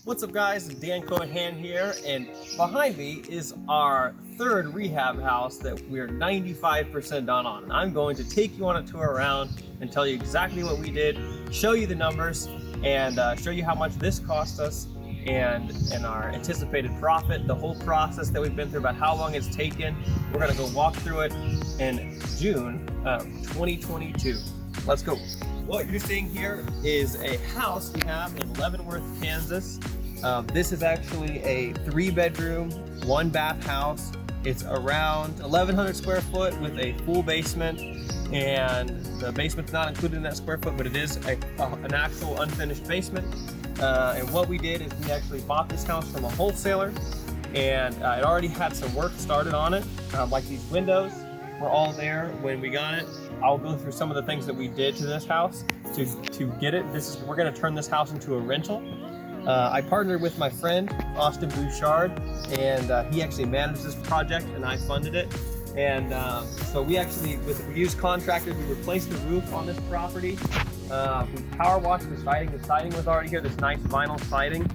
What's up guys, Dan Kohan here, and behind me is our third rehab house that we're 95% done on. And I'm going to take you on a tour around and tell you exactly what we did, show you the numbers, and show you how much this cost us and our anticipated profit, the whole process that we've been through, about how long it's taken. We're gonna go walk through it in June of 2022. Let's go. What you're seeing here is a house we have in Leavenworth, Kansas. This is actually a 3-bedroom, 1-bath house. It's around 1,100 square foot with a full basement, and the basement's not included in that square foot, but it is an actual unfinished basement. And what we did is we actually bought this house from a wholesaler, and it already had some work started on it, like these windows were all there when we got it. I'll go through some of the things that we did to this house to get it. We're gonna turn this house into a rental. I partnered with my friend, Austin Bouchard, and he actually managed this project and I funded it. And so we actually, we used contractors, we replaced the roof on this property. We power washed the siding. The siding was already here, this nice vinyl siding.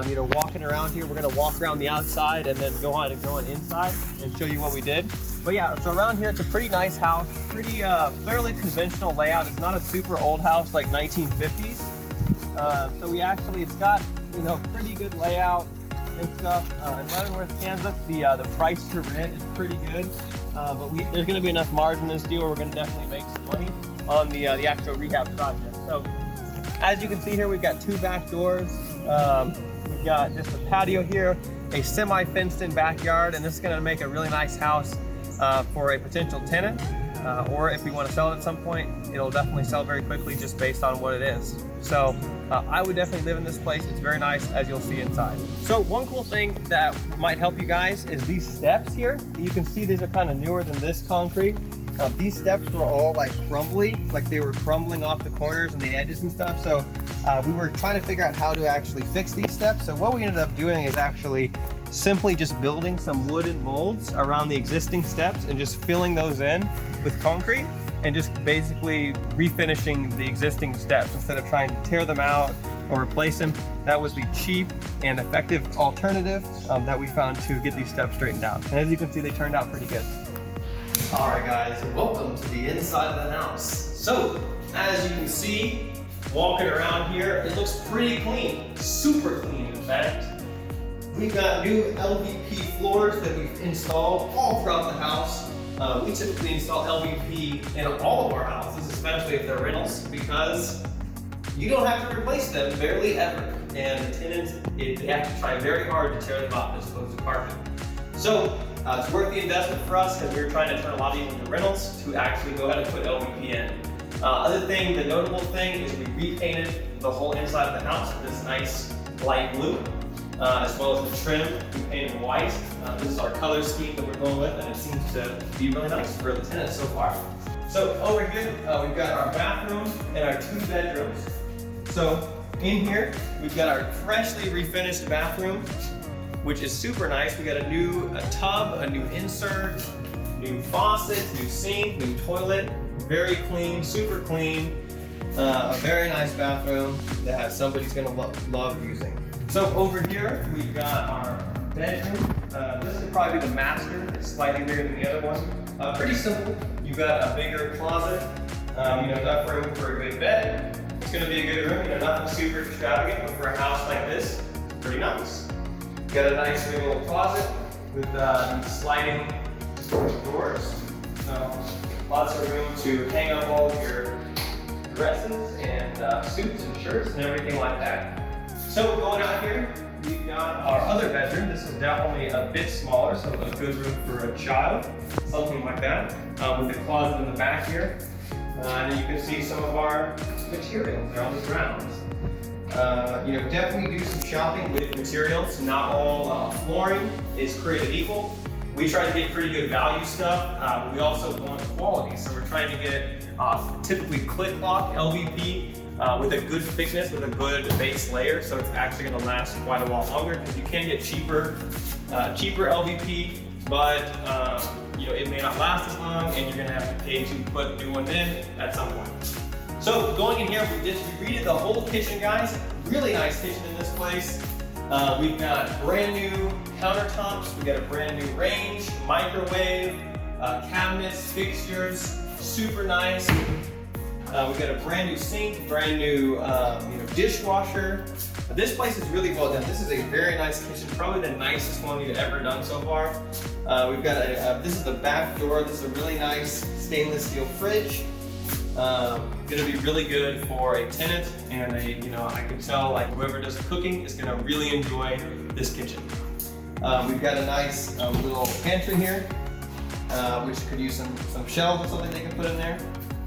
You know, walking around here, we're gonna walk around the outside and then go on inside and show you what we did. But yeah, so around here, it's a pretty nice house, pretty fairly conventional layout. It's not a super old house like 1950s. So it's got, you know, pretty good layout and stuff. In Leavenworth, Kansas, the price to rent is pretty good. But there's gonna be enough margin in this deal where we're gonna definitely make some money on the actual rehab project. So as you can see here, we've got 2 back doors. We've got just a patio here, a semi-fenced in backyard, and this is gonna make a really nice house for a potential tenant, or if we want to sell it at some point, it'll definitely sell very quickly just based on what it is. So I would definitely live in this place. It's very nice, as you'll see inside. So one cool thing that might help you guys is these steps here. You can see these are kind of newer than this concrete. These steps were all like crumbly, like they were crumbling off the corners and the edges and stuff. So we were trying to figure out how to actually fix these steps. So what we ended up doing is actually simply just building some wooden molds around the existing steps and just filling those in with concrete and just basically refinishing the existing steps instead of trying to tear them out or replace them. That was the cheap and effective alternative that we found to get these steps straightened out. And as you can see, they turned out pretty good. All right guys, welcome to the inside of the house. So as you can see, walking around here, it looks pretty clean, super clean in fact. We've got new LVP floors that we've installed all throughout the house. We typically install LVP in all of our houses, especially if they're rentals, because you don't have to replace them barely ever. And the tenants, they have to try very hard to tear them up as opposed to carpet. So it's worth the investment for us because we were trying to turn a lot of these into rentals to actually go ahead and put LVP in. The notable thing is we repainted the whole inside of the house with this nice light blue. As well as the trim, we painted white. This is our color scheme that we're going with, and it seems to be really nice for the tenants so far. So over here, we've got our bathroom and our 2 bedrooms. So in here, we've got our freshly refinished bathroom, which is super nice. We got a new tub, a new insert, new faucet, new sink, new toilet, very clean, super clean. A very nice bathroom that somebody's gonna love using. So over here, we've got our bedroom. This is probably the master. It's slightly bigger than the other one. Pretty simple. You've got a bigger closet, enough room for a good bed. It's gonna be a good room, nothing super extravagant, but for a house like this, pretty nice. Got a nice big little closet with these sliding doors. So lots of room to hang up all of your dresses and suits and shirts and everything like that. So going out here, we've got our other bedroom. This is definitely a bit smaller, so a good room for a child, something like that, with the closet in the back here. And then you can see some of our materials. They're on the grounds. Definitely do some shopping with materials. Not all flooring is created equal. We try to get pretty good value stuff. We also want quality, so we're trying to get typically click lock LVP with a good thickness, with a good base layer, so it's actually going to last quite a lot longer because you can get cheaper LVP, but it may not last as long, and you're going to have to pay to put new one in at some point. So going in here, we redid the whole kitchen, guys. Really nice kitchen in this place. We've got brand new countertops. We got a brand new range, microwave, cabinets, fixtures, super nice. We've got a brand new sink, brand new dishwasher. This place is really well done. This is a very nice kitchen, probably the nicest one we've ever done so far. We've got this is the back door. This is a really nice stainless steel fridge. Gonna be really good for a tenant, and I can tell like whoever does the cooking is gonna really enjoy this kitchen. We've got a nice little pantry here, which could use some shelves or something they can put in there.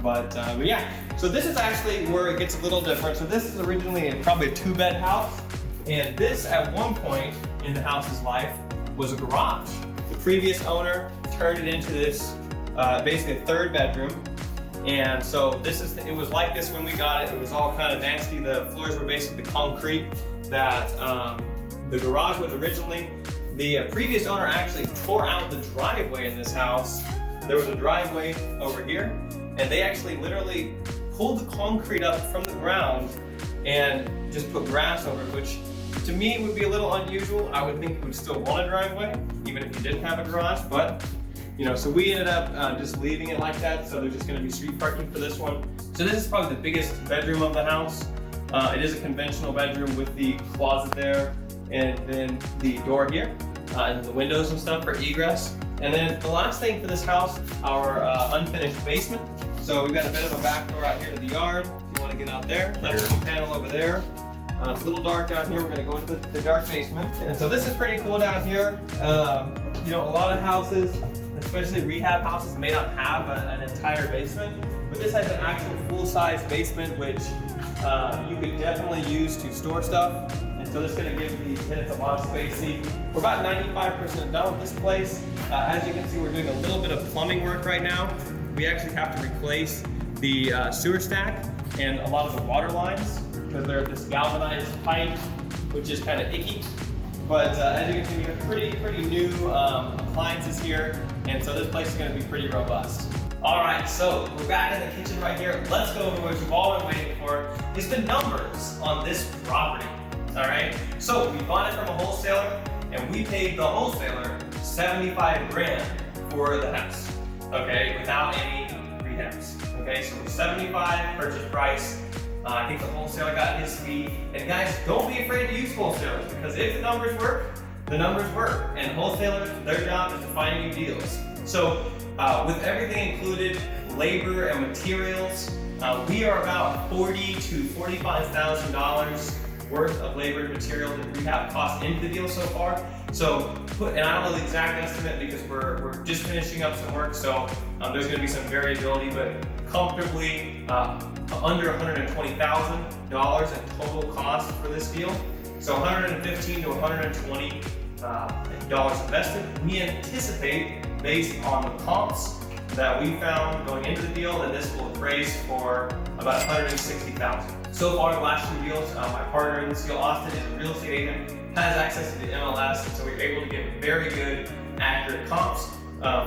But yeah, so this is actually where it gets a little different. So this is originally probably a 2-bed house, and this at one point in the house's life was a garage. The previous owner turned it into this basically a 3rd bedroom. And so it was like this when we got it. It was all kind of nasty. The floors were basically concrete that the garage was originally. The previous owner actually tore out the driveway in this house. There was a driveway over here, and they actually literally pulled the concrete up from the ground and just put grass over it, which to me would be a little unusual. I would think you would still want a driveway, even if you didn't have a garage, but so we ended up just leaving it like that, so there's just gonna be street parking for this one. So this is probably the biggest bedroom of the house. It is a conventional bedroom with the closet there, and then the door here, and the windows and stuff for egress. And then the last thing for this house, our unfinished basement. So we've got a bit of a back door out here to the yard, if you wanna get out there. Electrical panel over there. It's a little dark down here. We're gonna go into the dark basement. And so this is pretty cool down here. A lot of houses, especially rehab houses, may not have an entire basement, but this has an actual full-size basement, which you could definitely use to store stuff. And so this is going to give the tenants a lot of space. See, we're about 95% done with this place. As you can see, we're doing a little bit of plumbing work right now. We actually have to replace the sewer stack and a lot of the water lines because they're this galvanized pipe, which is kind of icky. But as you can see, we have pretty new appliances here, and so this place is going to be pretty robust. All right, so we're back in the kitchen right here. Let's go over what you've all been waiting for, is the numbers on this property. All right, so we bought it from a wholesaler, and we paid the wholesaler 75 grand for the house. Okay, without any rehabs. Okay, so 75 purchase price. I think the wholesaler got his fee. And guys, don't be afraid to use wholesalers, because if the numbers work, the numbers work. And wholesalers, their job is to find you deals. So with everything included, labor and materials, we are about $40,000 to $45,000 worth of labor and material that rehab cost into the deal so far. So, and I don't know the exact estimate because we're just finishing up some work, so there's going to be some variability, but comfortably under $120,000 in total cost for this deal. So $115,000 to $120,000 invested. We anticipate, based on the comps that we found going into the deal, that this will appraise for about $160,000. So far, the last 2 deals, my partner in this deal, Austin, is a real estate agent, has access to the MLS, and so we're able to get very good, accurate comps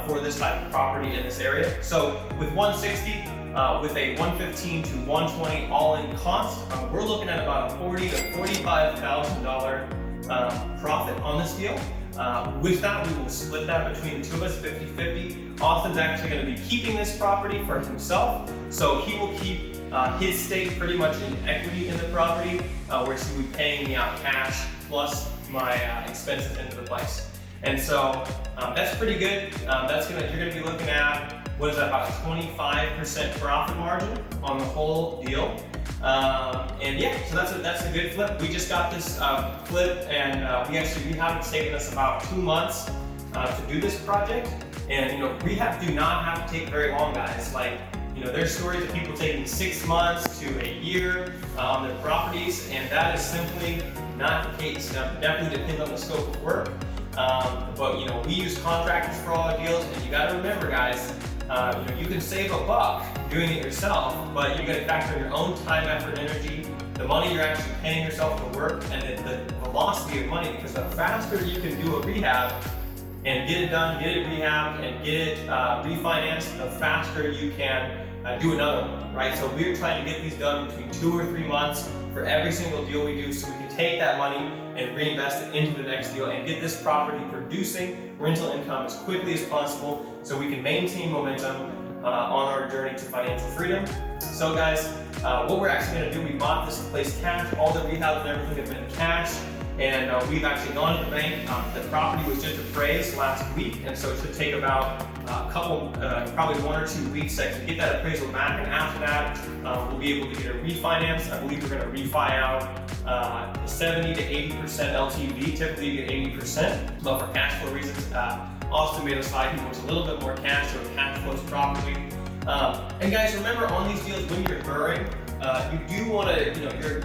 for this type of property in this area. So with 160, with a 115 to 120 all-in cost, we're looking at about a $40,000 to $45,000 profit on this deal. With that, we will split that between the two of us, 50-50. Austin's actually going to be keeping this property for himself, so he will keep his stake pretty much in equity in the property, where he will be paying me out cash plus my expenses into the place. And so that's pretty good. You're gonna be looking at, what is that, about a 25% profit margin on the whole deal. And yeah, so that's a good flip. We just got this flip, and we have taken us about 2 months to do this project. And rehab do not have to take very long, guys. There's stories of people taking 6 months to a year on their properties, and that is simply not the case. Now, it definitely depends on the scope of work, but we use contractors for all our deals, and you got to remember, guys, you can save $1 doing it yourself, but you got to factor in your own time, effort, energy, the money you're actually paying yourself to work, and the velocity of money. Because the faster you can do a rehab and get it done, get it rehabbed, and get it refinanced, the faster you can do another one, right? So we're trying to get these done between 2 or 3 months for every single deal we do, so we can take that money, and reinvest it into the next deal and get this property producing rental income as quickly as possible so we can maintain momentum on our journey to financial freedom. So guys, what we're actually going to do, we bought this place cash. All the rehabs and everything have been cash, and we've actually gone to the bank. The property was just appraised last week, and so it should take about a couple, probably 1 or 2 weeks to get that appraisal back, and after that, we'll be able to get a refinance. I believe we're going to refi out 70 to 80% LTV. Typically you get 80%, but for cash flow reasons, Austin made a slide. He wants a little bit more cash, so it cash flows properly. And guys, remember on these deals, when you're BRRRRing, you do want to,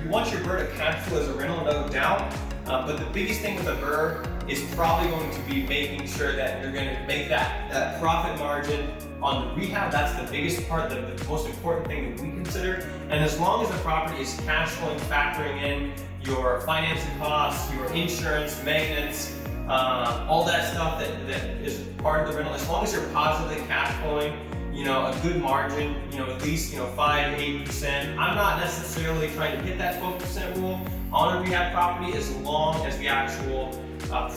you want your BRRRR to cash flow as a rental, no doubt. But the biggest thing with a BRRRR is probably going to be making sure that you're going to make that profit margin on the rehab. That's the biggest part, the most important thing that we consider. And as long as the property is cash flowing, factoring in your financing costs, your insurance, maintenance, all that stuff that is part of the rental, as long as you're positively cash flowing, a good margin, at least 5 to 8%. I'm not necessarily trying to hit that 12% rule on a rehab property as long as the actual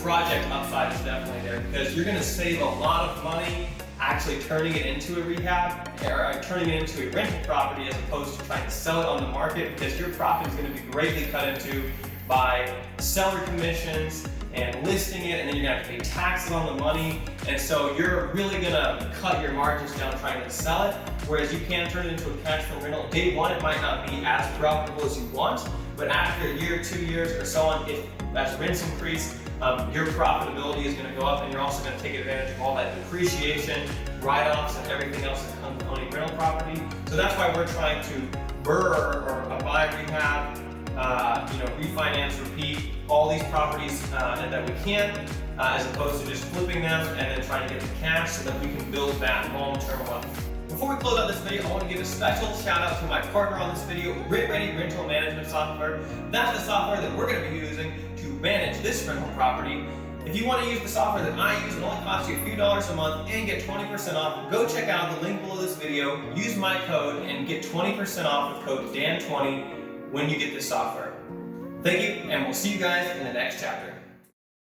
project upside is definitely there, because you're going to save a lot of money actually turning it into a rehab or turning it into a rental property as opposed to trying to sell it on the market, because your profit is going to be greatly cut into by seller commissions and listing it, and then you're gonna have to pay taxes on the money, and so you're really gonna cut your margins down trying to sell it, whereas you can turn it into a cash flow rental. Day one, it might not be as profitable as you want, but after a year, 2 years, or so on, if as rents increase, your profitability is gonna go up, and you're also gonna take advantage of all that depreciation, write-offs, and everything else that comes with owning rental property. So that's why we're trying to BRRRR or buy rehab, refinance, repeat all these properties that we can, as opposed to just flipping them and then trying to get the cash so that we can build that long-term wealth. Before we close out this video, I want to give a special shout out to my partner on this video, Rent Redi Rental Management Software. That's the software that we're going to be using to manage this rental property. If you want to use the software that I use, it only costs you a few dollars a month and get 20% off. Go check out the link below this video, use my code, and get 20% off with code DAN20 when you get this software. Thank you, and we'll see you guys in the next chapter.